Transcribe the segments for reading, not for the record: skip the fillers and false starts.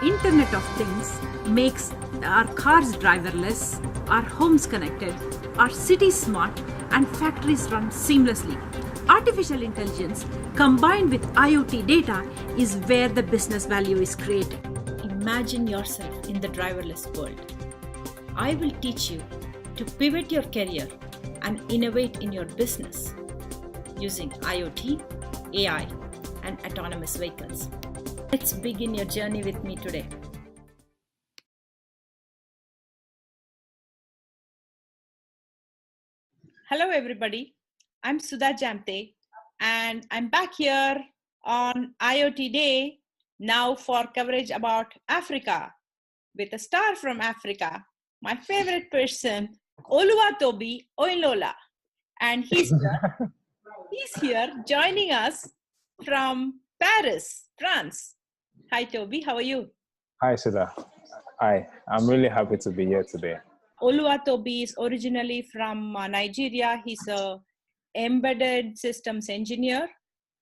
Internet of Things makes our cars driverless, our homes connected, our cities smart, and factories run seamlessly. Artificial intelligence combined with IoT data is where the business value is created. Imagine yourself in the driverless world. I will teach you to pivot your career and innovate in your business using IoT, AI, and autonomous vehicles. Let's begin your journey with me today. Hello, everybody. I'm Sudha Jamthe, and I'm back here on IOTDay now for coverage about Africa with a star from Africa, my favorite person, Oluwatobi Oyinlola. And he's here joining us from Paris, France. Hi, Toby. How are you? Hi, Sudha. Hi. I'm really happy to be here today. Oluwatobi is originally from Nigeria. He's a embedded systems engineer,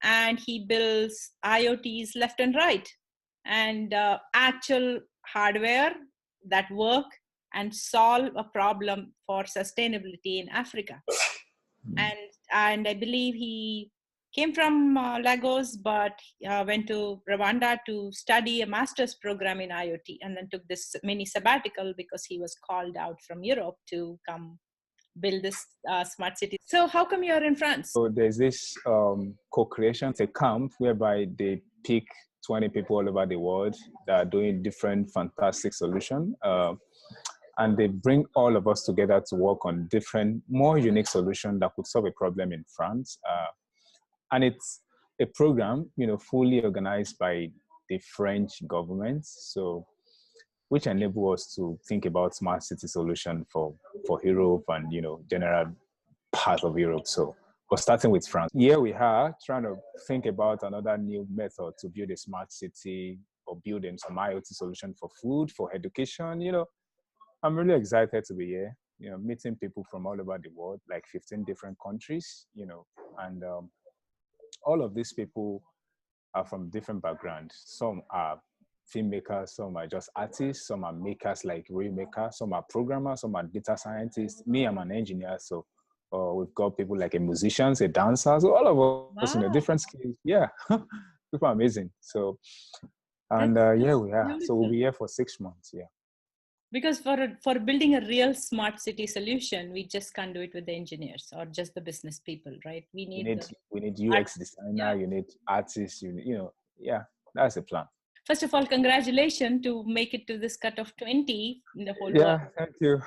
and he builds IoTs left and right, and actual hardware that work and solve a problem for sustainability in Africa. And I believe he came from Lagos, but went to Rwanda to study a master's program in IoT, and then took this mini sabbatical because he was called out from Europe to come build this smart city. So how come you're in France? So there's this co-creation, TheCamp, whereby they pick 20 people all over the world that are doing different fantastic solutions. And they bring all of us together to work on different, more unique solutions that could solve a problem in France. And it's a program, fully organized by the French government, which enable us to think about smart city solution for Europe and general part of Europe. So we're starting with France. Here we are trying to think about another new method to build a smart city or building some IoT solution for food, for education. I'm really excited to be here. Meeting people from all over the world, like 15 different countries. And all of these people are from different backgrounds. Some are filmmakers, some are just artists, some are makers like real makers, some are programmers, some are data scientists. Me, I'm an engineer, so we've got people like a musicians, a dancer, so all of us in different skills. Yeah, people are amazing. So, and yeah, we are. Beautiful. So we'll be here for 6 months. Yeah. Because for building a real smart city solution, we just can't do it with the engineers or just the business people, right? We need UX designer, you need artists, yeah, that's the plan. First of all, congratulations to make it to this cut of 20 in the whole world. Yeah, thank you.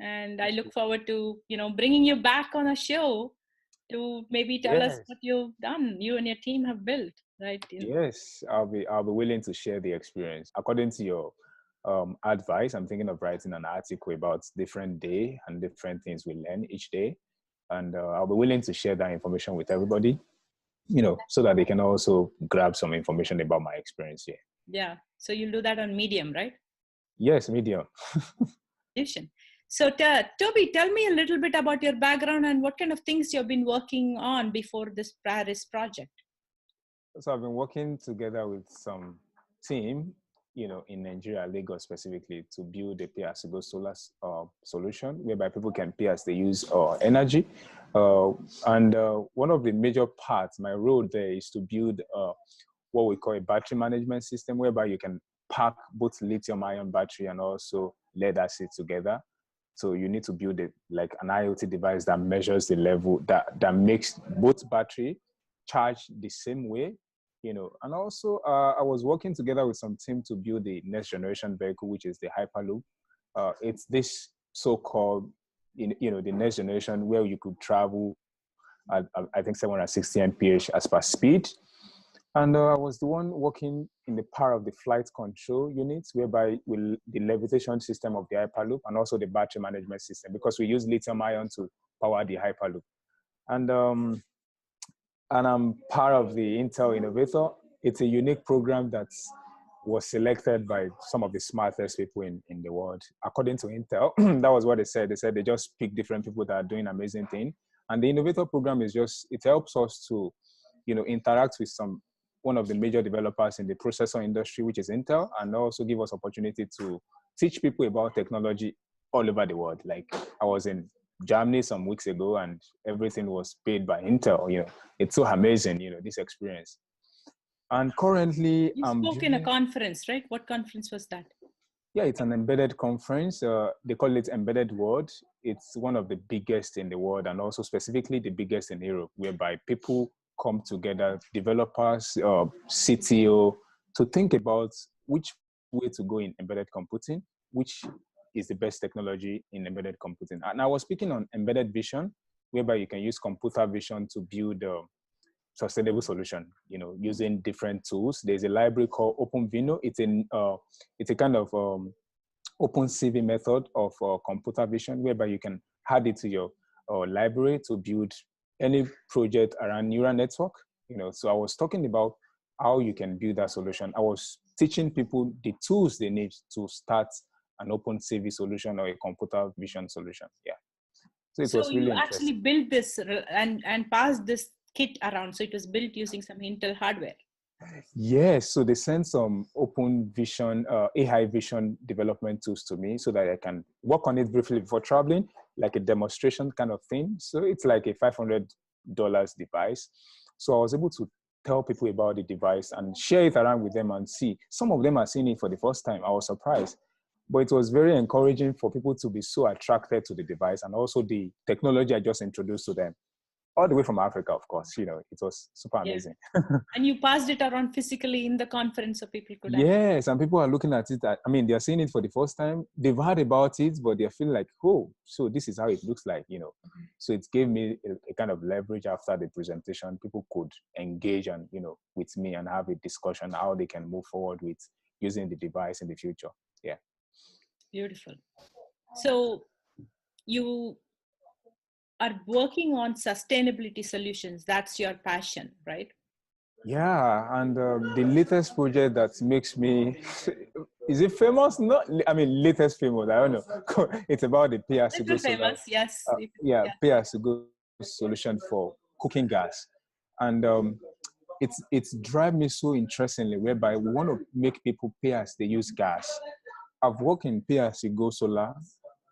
And I look forward to, bringing you back on a show to maybe tell us what you've done, you and your team have built, right? Yes, I'll be willing to share the experience. According to your advice, I'm thinking of writing an article about different day and different things we learn each day. And I'll be willing to share that information with everybody, so that they can also grab some information about my experience here. Yeah. So you'll do that on Medium, right? Yes, Medium. So Toby, tell me a little bit about your background and what kind of things you've been working on before this Paris project. So I've been working together with some team, in Nigeria, Lagos specifically, to build a pay-as-you-go solar solution whereby people can pay as they use energy. And one of the major parts, my role there is to build what we call a battery management system whereby you can pack both lithium-ion battery and also lead acid together. So you need to build like an IoT device that measures the level, that makes both battery charge the same way. And also I was working together with some team to build the next generation vehicle, which is the Hyperloop. It's this so-called, the next generation where you could travel at, I think 760 mph as per speed. And I was the one working in the part of the flight control units, whereby the levitation system of the Hyperloop and also the battery management system, because we use lithium ion to power the Hyperloop. And I'm part of the Intel Innovator. It's a unique program that was selected by some of the smartest people in the world. According to Intel, that was what they said. They said they just pick different people that are doing amazing things. And the Innovator program is it helps us to, interact with some one of the major developers in the processor industry, which is Intel, and also give us opportunity to teach people about technology all over the world. Like I was in Germany some weeks ago and everything was paid by Intel. You know, it's so amazing, you know, this experience. And currently you spoke in a conference, right? What conference was that? Yeah, it's an embedded conference. They call it Embedded World. It's one of the biggest in the world and also specifically the biggest in Europe, whereby people come together, developers, CTO, to think about which way to go in embedded computing, which is the best technology in embedded computing. And I was speaking on embedded vision, whereby you can use computer vision to build sustainable solution, you know, using different tools. There's a library called OpenVINO. It's a kind of open CV method of computer vision, whereby you can add it to your library to build any project around neural network. You know, so I was talking about how you can build that solution. I was teaching people the tools they need to start an open CV solution or a computer vision solution. Yeah. So it was really you actually built this and passed this kit around. So it was built using some Intel hardware. Yes, so they sent some open vision, AI vision development tools to me so that I can work on it briefly before traveling, like a demonstration kind of thing. So it's like a $500 device. So I was able to tell people about the device and share it around with them and see. Some of them are seeing it for the first time. I was surprised. But it was very encouraging for people to be so attracted to the device and also the technology I just introduced to them. All the way from Africa, of course, you know, it was super amazing. And you passed it around physically in the conference so people could Yes, and people are looking at it. I mean, they're seeing it for the first time. They've heard about it, but they're feeling like, oh, so this is how it looks like, you know. So it gave me a kind of leverage after the presentation. People could engage and, you know, with me and have a discussion how they can move forward with using the device in the future. Yeah. Beautiful. So you are working on sustainability solutions. That's your passion, right? Yeah, and the latest project that makes me, is it famous? No, I mean, latest famous, I don't know. It's about the pay-as-you-go famous, yes. pay-as-you-go solution for cooking gas. And it's drive me so interestingly, whereby we want to make people pay as they use gas. I've worked in pay-as-you-go solar.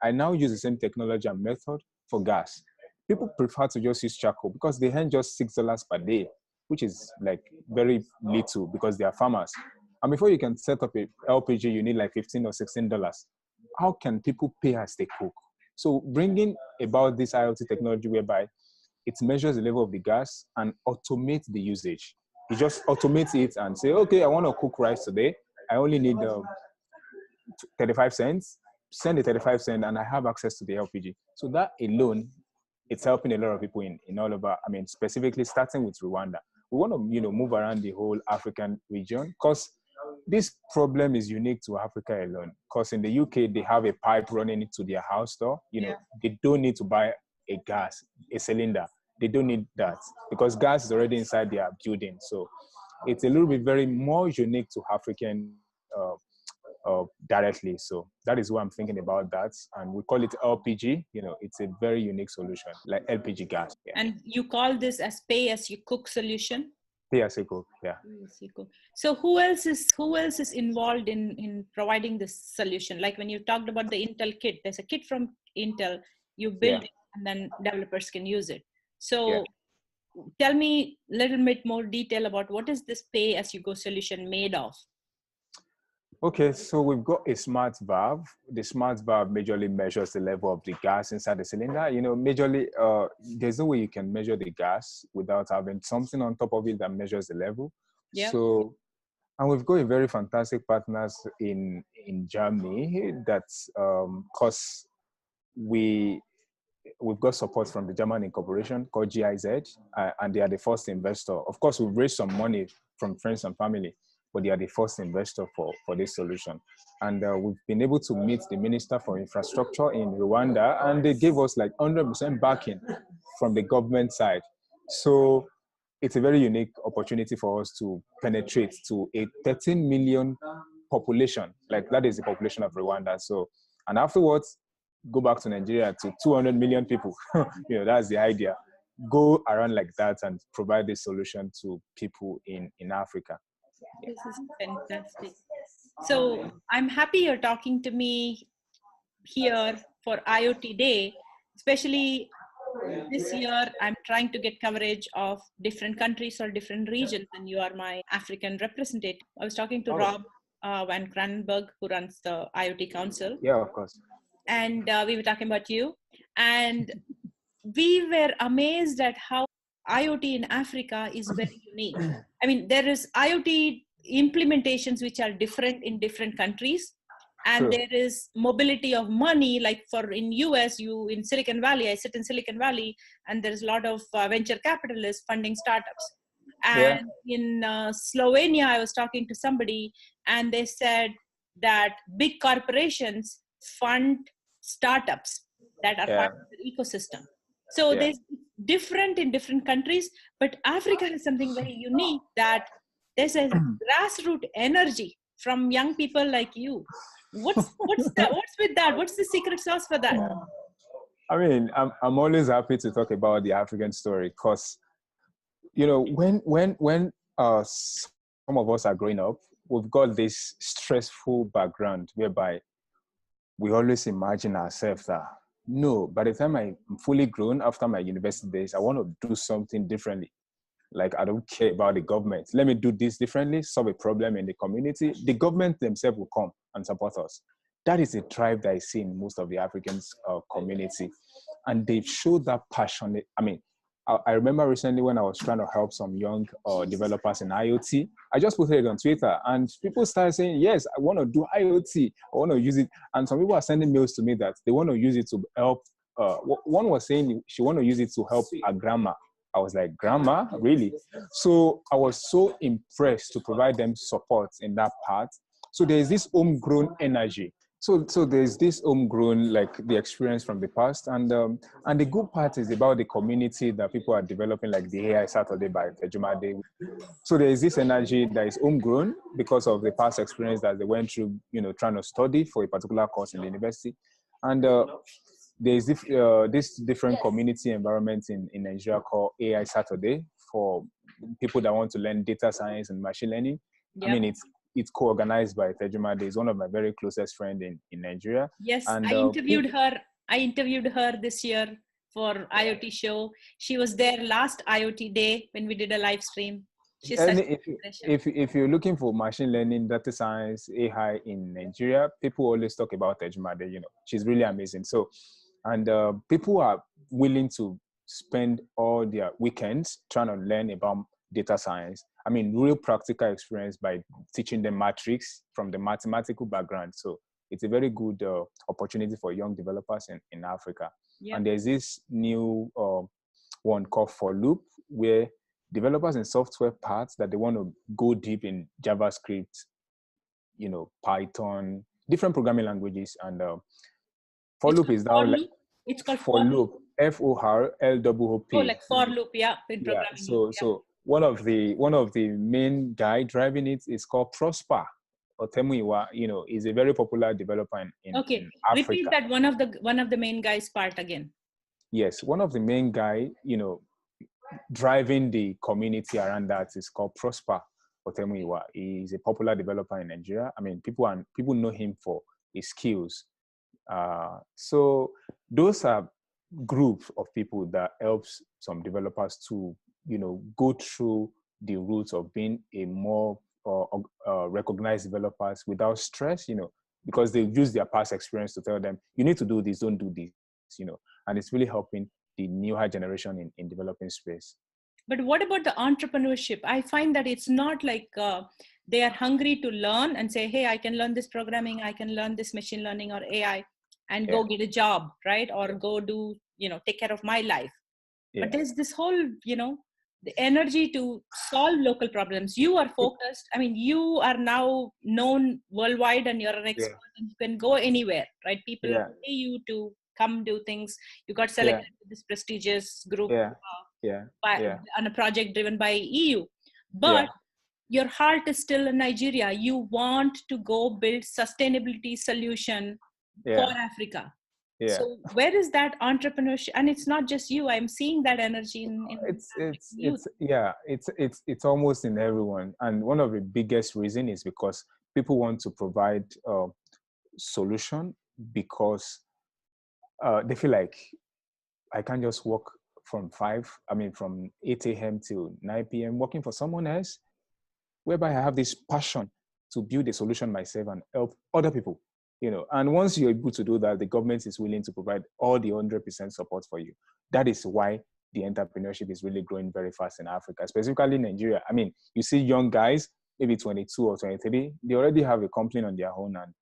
I now use the same technology and method for gas. People prefer to just use charcoal because they earn just $6 per day, which is like very little because they are farmers. And before you can set up a LPG, you need like $15 or $16. How can people pay as they cook? So bringing about this IoT technology whereby it measures the level of the gas and automates the usage. You just automate it and say, okay, I want to cook rice today. I only need 35 cents. Send the 35 cents and I have access to the LPG. So that alone, it's helping a lot of people in all over, I mean, specifically starting with Rwanda. We want to, you know, move around the whole African region because this problem is unique to Africa alone. Because in the UK, they have a pipe running into their house door. You know, they don't need to buy a cylinder. They don't need that because gas is already inside their building. So it's a little bit very more unique to African directly. So that is why I'm thinking about that. And we call it LPG. You know, it's a very unique solution, like LPG gas. Yeah. And you call this as pay-as-you-cook solution? Pay-as-you-cook, yeah. So who else is involved in providing this solution? Like when you talked about the Intel kit, there's a kit from Intel, you build it and then developers can use it. So tell me a little bit more detail about what is this pay-as-you-go solution made of? Okay, so we've got a smart valve. The smart valve majorly measures the level of the gas inside the cylinder. You know, majorly, there's no way you can measure the gas without having something on top of it that measures the level. Yep. So, and we've got a very fantastic partners in Germany that's because we've got support from the German incorporation called GIZ, and they are the first investor. Of course, we've raised some money from friends and family, but they are the first investor for this solution. And we've been able to meet the Minister for Infrastructure in Rwanda, and they gave us like 100% backing from the government side. So it's a very unique opportunity for us to penetrate to a 13 million population. Like that is the population of Rwanda. So, and afterwards, go back to Nigeria to 200 million people. You know, that's the idea. go around like that and provide the solution to people in Africa. This is fantastic. So I'm happy you're talking to me here for IOTDay, especially this year. I'm trying to get coverage of different countries or different regions, and you are my African representative. I was talking to Rob Van Kranenberg, who runs the IoT Council. Yeah, of course. And we were talking about you. And we were amazed at how IoT in Africa is very unique. I mean, there is IoT implementations which are different in different countries. And there is mobility of money, like for in US, you in Silicon Valley, I sit in Silicon Valley, and there's a lot of venture capitalists funding startups. And in Slovenia, I was talking to somebody, and they said that big corporations fund startups that are part of the ecosystem. So there's different in different countries, but Africa has something very unique, that there's a grassroots energy from young people like you. What's with that? What's the secret sauce for that? I mean, I'm always happy to talk about the African story, because, you know, when some of us are growing up, we've got this stressful background whereby we always imagine ourselves that, no, by the time I'm fully grown after my university days, I want to do something differently. Like, I don't care about the government. Let me do this differently, solve a problem in the community. The government themselves will come and support us. That is a drive that I see in most of the African community. And they've showed that passion. I mean, I remember recently when I was trying to help some young developers in IoT, I just put it on Twitter, and people started saying, yes, I want to do IoT. I want to use it. And some people are sending mails to me that they want to use it to help. One was saying she want to use it to help her grandma. I was like, grandma, really? So I was so impressed to provide them support in that part. So there's this homegrown energy. So there's this homegrown, like the experience from the past. And the good part is about the community that people are developing, like the AI Saturday by TEJUMADE. So there is this energy that is homegrown because of the past experience that they went through, you know, trying to study for a particular course in the university. And there's this different community environment in Nigeria called AI Saturday for people that want to learn data science and machine learning. Yep. I mean, it's co-organized by TEJUMADE. It's one of my very closest friends in Nigeria. Yes, and I interviewed her this year for IoT show. She was there last IOTDay when we did a live stream. She's if you're looking for machine learning, data science, AI in Nigeria, people always talk about TEJUMADE. You know, she's really amazing. So, and people are willing to spend all their weekends trying to learn about data science. I mean, real practical experience by teaching them matrix from the mathematical background. So it's a very good opportunity for young developers in Africa. Yep. And there's this new one called For Loop, where developers in software parts that they want to go deep in JavaScript, you know, Python, different programming languages. And For Loop is now like, it's called For Loop, FORLOOP. Oh, like for loop, yeah. In programming. Yeah. So one of the main guy driving it is called Prosper Otemuiwa. You know, is a very popular developer in Africa. Repeat that one of the main guys part again. Yes, one of the main guy, you know, driving the community around that is called Prosper Otemuiwa. He's a popular developer in Nigeria. I mean, people know him for his skills. So those are groups of people that helps some developers to, you know, go through the routes of being a more recognized developers without stress, you know, because they use their past experience to tell them, you need to do this, don't do this, you know, and it's really helping the newer generation in developing space. But what about the entrepreneurship? I find that it's not like they are hungry to learn and say, hey, I can learn this programming, I can learn this machine learning or AI and go get a job, right? Or go do, you know, take care of my life. But there's this whole, you know, the energy to solve local problems. You are focused. I mean, you are now known worldwide and you're an expert and you can go anywhere, right? People pay you to come do things. You got selected with this prestigious group on a project driven by EU. But your heart is still in Nigeria. You want to go build sustainability solution for Africa. Yeah. So where is that entrepreneurship? And it's not just you. I'm seeing that energy in youth. It's almost in everyone. And one of the biggest reason is because people want to provide solution because they feel like I can't just work from 8 a.m. till 9 p.m. working for someone else, whereby I have this passion to build a solution myself and help other people, And once you're able to do that, the government is willing to provide all the 100% support for you. That is why the entrepreneurship is really growing very fast in Africa, specifically Nigeria. I mean, you see young guys, maybe 22 or 23, they already have a company on their own and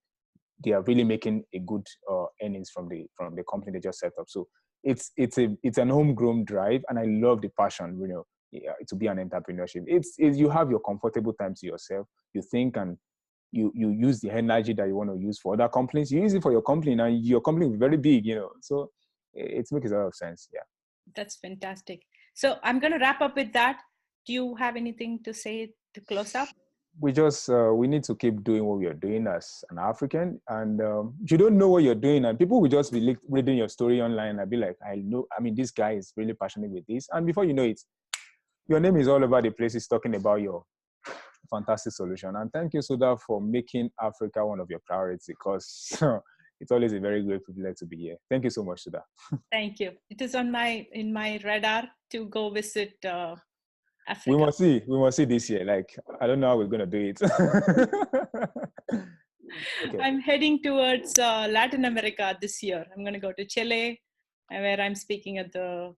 they are really making a good earnings from the company they just set up. So it's an homegrown drive, and I love the passion, to be an entrepreneurship. You have your comfortable time to yourself. You think and you use the energy that you want to use for other companies. You use it for your company, and your company is very big, So it makes a lot of sense. Yeah. That's fantastic. So I'm going to wrap up with that. Do you have anything to say to close up? We need to keep doing what we are doing as an African. And you don't know what you're doing, and people will just be reading your story online and be like, this guy is really passionate with this. And before you know it, your name is all over the place. It's talking about your fantastic solution. And thank you, Sudha, for making Africa one of your priorities, because it's always a very great privilege to be here. Thank you so much, Sudha. Thank you. It is in my radar to go visit Africa. We must see this year. Like, I don't know how we're going to do it. Okay. I'm heading towards Latin America this year. I'm going to go to Chile, where I'm speaking at the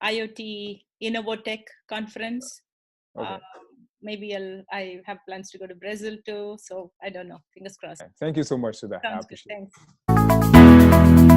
IoT Innovotech conference. Okay. Maybe I have plans to go to Brazil too. So I don't know. Fingers crossed. Thank you so much, Sudha. I appreciate it. Thanks.